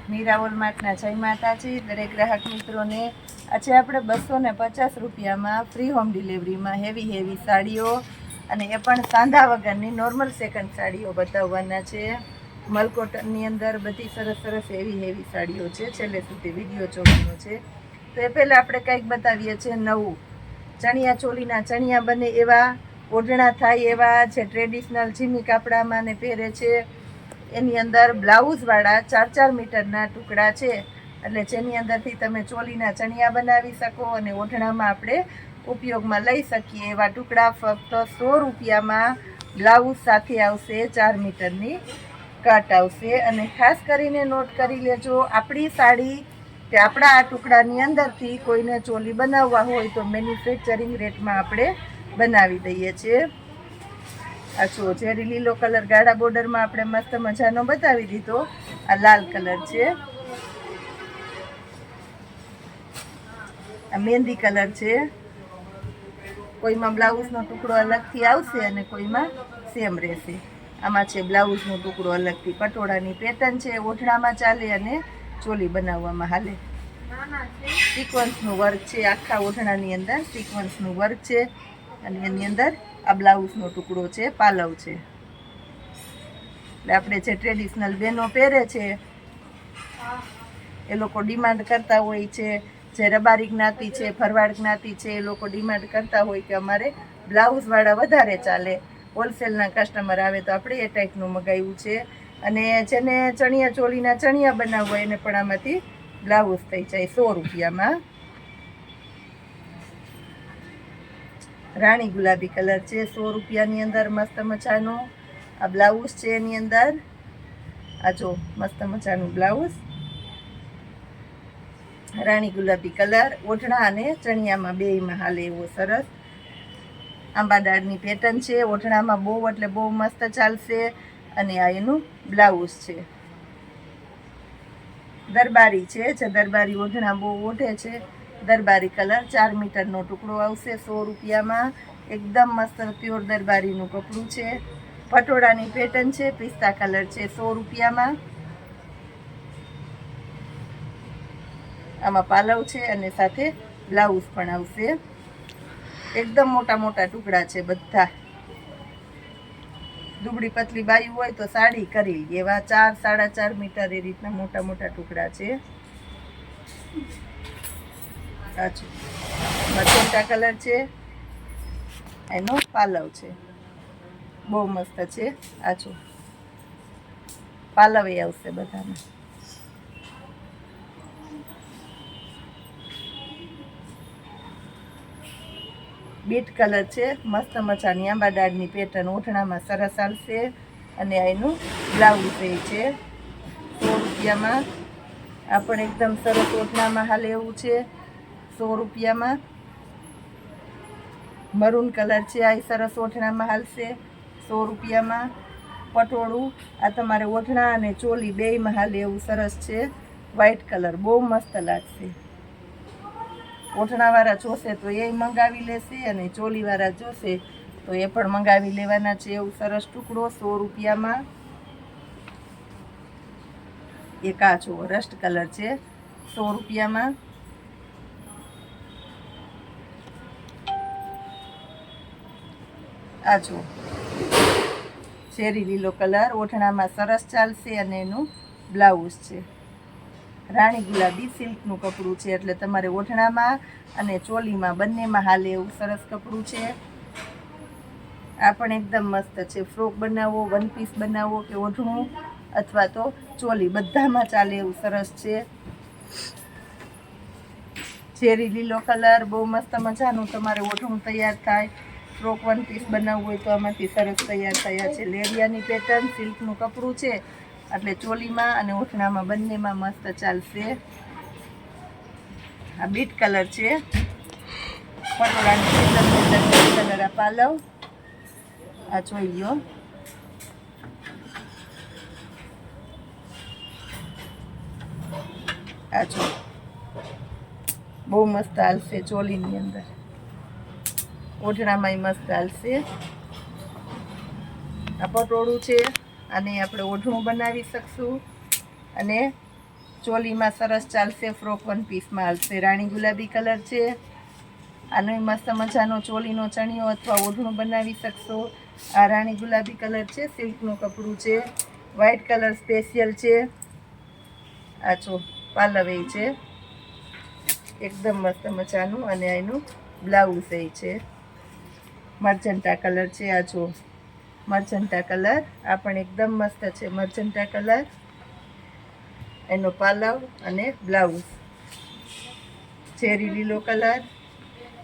મીરાઓલ માર્ટના જય માતાજી દરેક ગ્રાહક મિત્રોને. આજે આપણે 250 રૂપિયામાં ફ્રી હોમ ડિલિવરીમાં હેવી સાડીઓ અને એ પણ સાંધા વગરની નોર્મલ સેકન્ડ સાડીઓ બતાવવાના છે. મલ કોટનની અંદર બધી સરસ હેવી સાડીઓ છે. છેલ્લે સુધી વિડીયો જોવાનો છે. તો એ પહેલાં આપણે કંઈક બતાવીએ છીએ નવું. ચણિયા ચોલીના ચણિયા બને એવા, ઓઢણા થાય એવા, જે ટ્રેડિશનલ જીમી કાપડામાં ને પહેરે છે. એની અંદર બ્લાઉઝવાળા 4-4 મીટરના ટુકડા છે, એટલે જેની અંદરથી તમે ચોલીના ચણિયા બનાવી શકો અને ઓઢણામાં આપણે ઉપયોગમાં લઈ શકીએ એવા ટુકડા ફક્ત 100 રૂપિયામાં બ્લાઉઝ સાથે આવશે. 4 મીટરની કટ આવશે. અને ખાસ કરીને નોટ કરી લેજો, આપણી સાડી કે આપણા આ ટુકડાની અંદરથી કોઈને ચોલી બનાવવા હોય તો મેન્યુફેક્ચરિંગ રેટમાં આપણે બનાવી દઈએ છીએ. આ જો ઝેરી લીલો કલર ગાળા બોર્ડરમાં આપણે મસ્ત મજાનો બતાવી દીધો. આ લાલ કલર છે, આ મહેંદી કલર છે. કોઈમાં બ્લાઉઝનો ટુકડો અલગથી આવશે અને કોઈમાં સેમ રહેશે. આમાં છે બ્લાઉઝનો ટુકડો અલગથી. પટોળાની પેટર્ન છે, ઓઢણામાં ચાલે અને ચોલી બનાવવામાં હાલે. સિક્વન્સનું વર્ક છે, આખા ઓઢણાની અંદર સિક્વન્સનું વર્ક છે. અને એની અંદર આ બ્લાઉઝનો ટુકડો છે, પાલવ છે. એટલે આપણે જે ટ્રેડિશનલ બહેનો પહેરે છે એ લોકો ડિમાન્ડ કરતા હોય છે, જે રબારી જ્ઞાતિ છે, ભરવાડ જ્ઞાતિ છે, એ લોકો ડિમાન્ડ કરતા હોય કે અમારે બ્લાઉઝવાળા વધારે ચાલે, હોલસેલના કસ્ટમર આવે તો આપણે એ ટાઈપનું મગાવ્યું છે. અને જેને ચણિયા ચોલીના ચણિયા બનાવવા એને પણ આમાંથી બ્લાઉઝ થઈ જાય 100 રૂપિયામાં. રાણી ગુલાબી કલર છે, 100 રૂપિયાની અંદર મસ્ત મજાનું આ બ્લાઉઝ છે. એની અંદર આ જો મસ્ત મજાનું બ્લાઉઝ, રાણી ગુલાબી કલર, ઓઢણા અને ચણિયામાં બેયમાં હાલે એવો સરસ આંબા દાળની પેટર્ન છે. ઓઢણામાં બહુ એટલે બહુ મસ્ત ચાલશે. અને આ એનું બ્લાઉઝ છે. દરબારી છે, જે દરબારી ઓઢણા બહુ ઓઢે છે. દરબારી કલર 4 મીટરનો ટુકડો આવશે 100 રૂપિયામાં. એકદમ મસ્ત પ્યોર દરબારીનું કપડું છે. પટોળાની પેટર્ન છે, પિસ્તા કલર છે, 100 રૂપિયામાં. આમાં પાલવ છે અને સાથે બ્લાઉઝ પણ આવશે. એકદમ મોટા ટુકડા છે બધા. દુબળી પતલી બાયું હોય તો સાડી કરી એવા 4-4.5 મીટર એ રીતના મોટા ટુકડા છે. મચેન્ટા કલર છે, એનો પાલવ છે, બહુ મસ્ત છે. આછો પાલવ એ આવશે બધામાં. બીટ કલર છે, મસ્ત મજાની આંબા દાળની પેટર્ન ઓઢણામાં સરસ આવશે. અને એનું બ્લાઉઝ એ છે 100 રૂપિયામાં. આ પણ એકદમ સરસ ઓઢણામાં હાલે એવું છે 100 રૂપિયામાં. મરૂન કલર છે, આ સરસ ઓઢણામાં હાલશે 100 રૂપિયામાં. પટોળું આ તમારે ઓઢણા અને ચોલી બેયમાં હાલે એવું સરસ છે. વ્હાઈટ કલર બહુ મસ્ત લાગશે. ઓઢણાવાળા જોશે તો એ મંગાવી લેશે અને ચોલીવાળા જોશે તો એ પણ મંગાવી લેવાના છે. એવું સરસ ટુકડો 100 રૂપિયામાં. એક આ જો રસ્ટ કલર છે 100 રૂપિયામાં. આ જો શેરી લીલો કલર ઓઢણામાં સરસ ચાલશે અને એનું બ્લાઉઝ છે. રાણી ગુલાબી સિલ્કનું કપડું છે, એટલે તમારે ઓઢણામાં અને ચોલીમાં બંનેમાં હાલે એવું સરસ કપડું છે. આ પણ એકદમ મસ્ત છે. ફ્રોક બનાવો, વન પીસ બનાવો કે ઓઢણું અથવા તો ચોલી બધામાં ચાલે એવું સરસ છે. ઝેરી લીલો કલર બહુ મસ્ત મજાનું તમારે ઓઢણું તૈયાર થાય. ફ્રોક વન પીસ બનાવવું હોય તો આમાંથી સરસ તૈયાર થયા છે. લેરિયાની પેટર્ન સિલ્કનું કપડું છે, એટલે ચોલીમાં અને ઓઢણામાં બંનેમાં મસ્ત ચાલશે. આ બીટ કલર છે, પટોળાની પેટર્ન કલર આ પાલવ. આ જોઈ લો, આ જો બહુ મસ્ત હાલશે ચોલીની અંદર. ઓઢણામાં મસ્ત હાલશે. આ પટોળું છે, આને આપણે ઓઢણું બનાવી શકશું અને ચોલીમાં સરસ ચાલશે, ફ્રોક વન પીસમાં હાલશે. રાણી ગુલાબી કલર છે. આનો મસ્ત મજાનો ચોલીનો ચણિયો અથવા ઓઢણું બનાવી શકશો. આ રાણી ગુલાબી કલર છે, સિલ્કનું કપડું છે. વ્હાઇટ કલર સ્પેશિયલ છે. આ જો પાલવ એ છે, એકદમ મસ્ત મજાનું. અને એનું બ્લાઉઝ એ છે, મર્જન્ટા કલર છે. આ જો મર્જન્ટા કલર, આ પણ એકદમ મસ્ત છે, મર્જન્ટા કલર. એનો પાલવ અને બ્લાઉઝ. ચેરી લીલો કલર,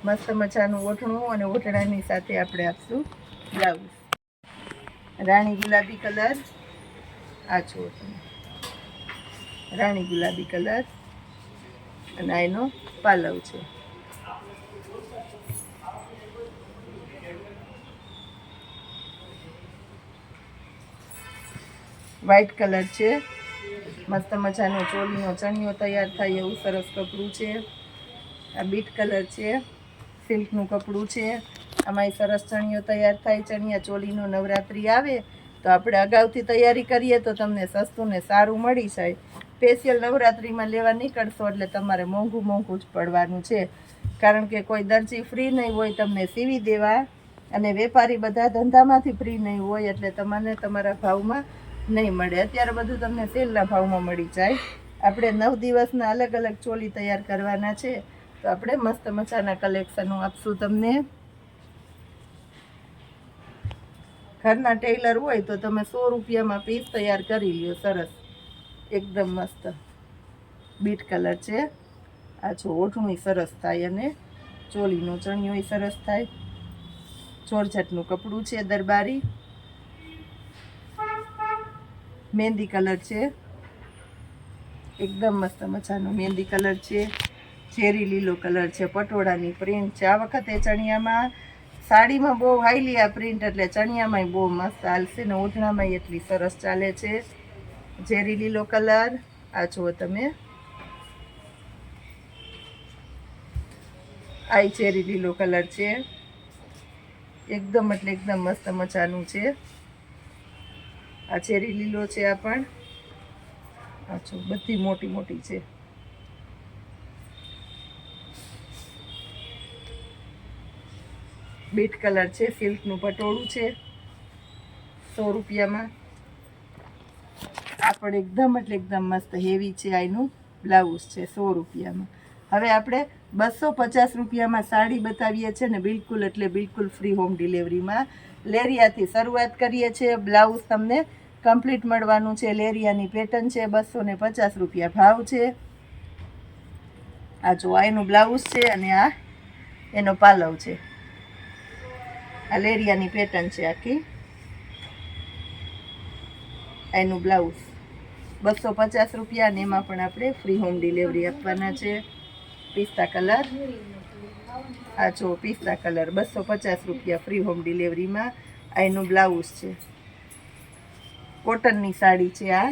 મસ્ત મજાનું ઓઢણું અને ઓઢણાની સાથે આપણે આપશું બ્લાઉઝ. રાણી ગુલાબી કલર, આ જો રાણી ગુલાબી કલર અને એનો પાલવ છે. વ્હાઇટ કલર છે, મસ્ત મજાનો ચોલીનો ચણિયો તૈયાર થાય એવું સરસ કપડું છે. આ બીટ કલર છે, સિલ્કનું કપડું છે. આમાં સરસ ચણિયો તૈયાર થાય. ચણિયા ચોલીનો નવરાત્રિ આવે તો આપણે અગાઉથી તૈયારી કરીએ તો તમને સસ્તું ને સારું મળી જાય. સ્પેશિયલ નવરાત્રિમાં લેવા નીકળશો એટલે તમારે મોંઘું મોંઘું જ પડવાનું છે, કારણ કે કોઈ દરજી ફ્રી નહીં હોય તમને સીવી દેવા, અને વેપારી બધા ધંધામાંથી ફ્રી નહીં હોય, એટલે તમને તમારા ભાવમાં નહીં મળે. અત્યારે બધું તમને સેલના ભાવમાં મળી જાય. આપણે 9 દિવસના અલગ અલગ ચોલી તૈયાર કરવાના છે, તો આપણે મસ્ત મજાના કલેક્શનો આપશું તમને. ઘરના ટેલર હોય તો તમે 100 રૂપિયામાં પીસ તૈયાર કરી લ્યો. સરસ, એકદમ મસ્ત બીટ કલર છે. આ જો ઓઢણું સરસ થાય અને ચોલીનો ચણિયો સરસ થાય. જોરજટનું કપડું છે, દરબારી. મહેંદી કલર છે, એકદમ મસ્ત મજાનો મહેંદી કલર છે. ચેરી લીલો કલર છે, પટોળાની પ્રિન્ટ છે. આ વખતે ચણિયામાં, સાડીમાં બહુ હાઈલી આ પ્રિન્ટ, એટલે ચણિયામાંય બહુ મસ્ત હાલશે ને ઓઢણામાંય એટલી સરસ ચાલે છે. ચેરી લીલો કલર, આ જુઓ તમે, આ ચેરી લીલો કલર છે, એકદમ એટલે એકદમ મસ્ત મજાનું છે. આ ચેરી લીલો છે. આ પણ આ જો બધી મોટી મોટી છે. બીટ કલર છે, સિલ્કનું પટોળું છે, 100 રૂપિયામાં. આ પણ એકદમ એટલે એકદમ મસ્ત હેવી છે. આનું બ્લાઉઝ છે, 100 રૂપિયામાં. હવે આપણે 250 રૂપિયામાં સાડી બતાવીએ છીએ ને, બિલકુલ એટલે બિલકુલ ફ્રી હોમ ડિલિવરીમાં. લેરિયાથી શરૂઆત કરીએ છીએ. બ્લાઉઝ તમને કમ્પ્લીટ મળવાનું છે. લેરિયાની પેટર્ન છે, 250 રૂપિયા ભાવ છે. આ જો એનું બ્લાઉઝ છે અને આ એનો પાલવ છે. આ લેરિયાની પેટર્ન છે આખી. એનું બ્લાઉઝ 250 રૂપિયા, અને એમાં પણ આપણે ફ્રી હોમ ડિલિવરી આપવાના છે. પિસ્તા કલર, આ જો પિસ્તા કલર, 250 રૂપિયા ફ્રી હોમ ડિલિવરીમાં. આ એનું બ્લાઉઝ છે. કોટનની સાડી છે. આ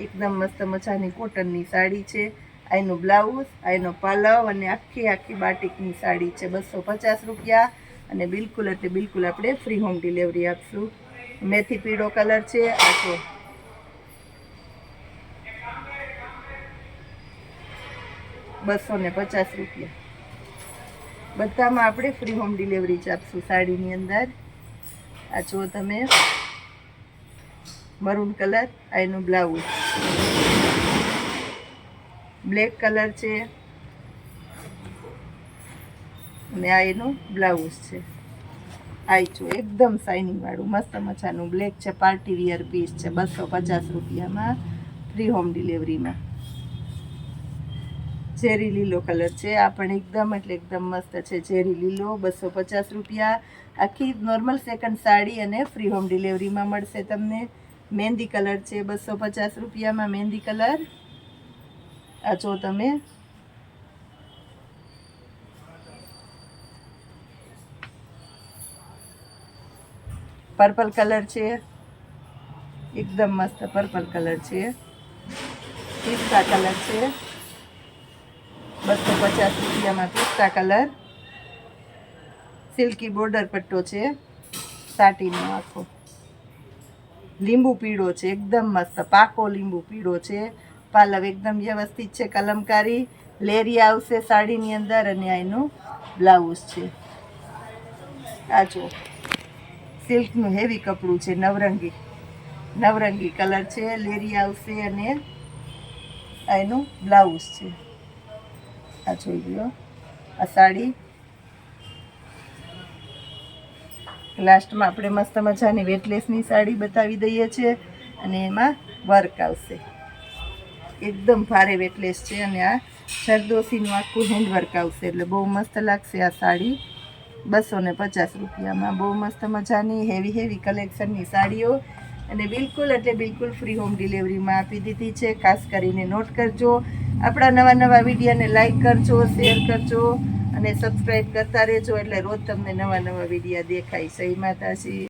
એકદમ મસ્ત મજાની કોટનની સાડી છે. આ એનું બ્લાઉઝ, આ એનો પાલવ અને આખી આખી બાટિકની સાડી છે. 250 રૂપિયા, અને બિલકુલ એટલે બિલકુલ આપણે ફ્રી હોમ ડિલિવરી આપશું. મેથી પીળો કલર છે. આ જો 250 રૂપિયા. બધામાં આપણે ફ્રી હોમ ડિલિવરી જ આપશું સાડીની અંદર. આ જો તમે, મરૂન કલર, આ એનું બ્લાઉઝ. બ્લેક કલર છે, અને આ એનું બ્લાઉઝ છે. આ જો એકદમ શાઇનિંગ વાળું મસ્ત મજાનું બ્લેક છે, પાર્ટી વિયર પીસ છે. 250 રૂપિયામાં ફ્રી હોમ ડિલિવરીમાં. ચેરી લીલો કલર છે. આ પણ એકદમ એટલે એકદમ મસ્ત છે. ચેરી લીલો, 250 રૂપિયા. આખી નોર્મલ સેકન્ડ સાડી અને ફ્રી હોમ ડિલિવરીમાં મળશે તમને. મહેંદી કલર છે, 250 રૂપિયામાં મહેંદી કલર. આ જો તમે, પર્પલ કલર છે, એકદમ મસ્ત પર્પલ કલર છે. પિસ્તા કલર છે, 250 રૂપિયામાં પિસ્તા કલર. સિલ્કી બોર્ડર પટ્ટો છે, સાટીનો આખો. લીંબુ પીળો છે, એકદમ મસ્ત પાકો લીંબુ પીળો છે. પાલવ એકદમ વ્યવસ્થિત છે, કલમકારી લેરી આવશે સાડીની અંદર અને આ એનું બ્લાઉઝ છે. આ જો સિલ્કનું હેવી કપડું છે, નવરંગી કલર છે, લેરી આવશે અને આ એનું બ્લાઉઝ છે. આ જોઈ લો આ સાડી. લાસ્ટમાં આપણે મસ્ત મજાની વેટલેસની સાડી બતાવી દઈએ છીએ અને એમાં વર્ક આવશે. એકદમ ભારે વેટલેસ છે અને આ સરદોસીનું આખું હેન્ડવર્ક આવશે એટલે બહુ મસ્ત લાગશે આ સાડી. 250 રૂપિયામાં બહુ મસ્ત મજાની હેવી કલેક્શનની સાડીઓ અને બિલકુલ ફ્રી હોમ ડિલિવરીમાં આપી દીધી છે. ખાસ કરીને નોટ કરજો. આપણા નવા વિડીયોને લાઈક કરજો, શેર કરજો અને સબસ્ક્રાઈબ કરતા રહેજો એટલે રોજ તમને નવા વિડીયો દેખાય. જય માતાજી.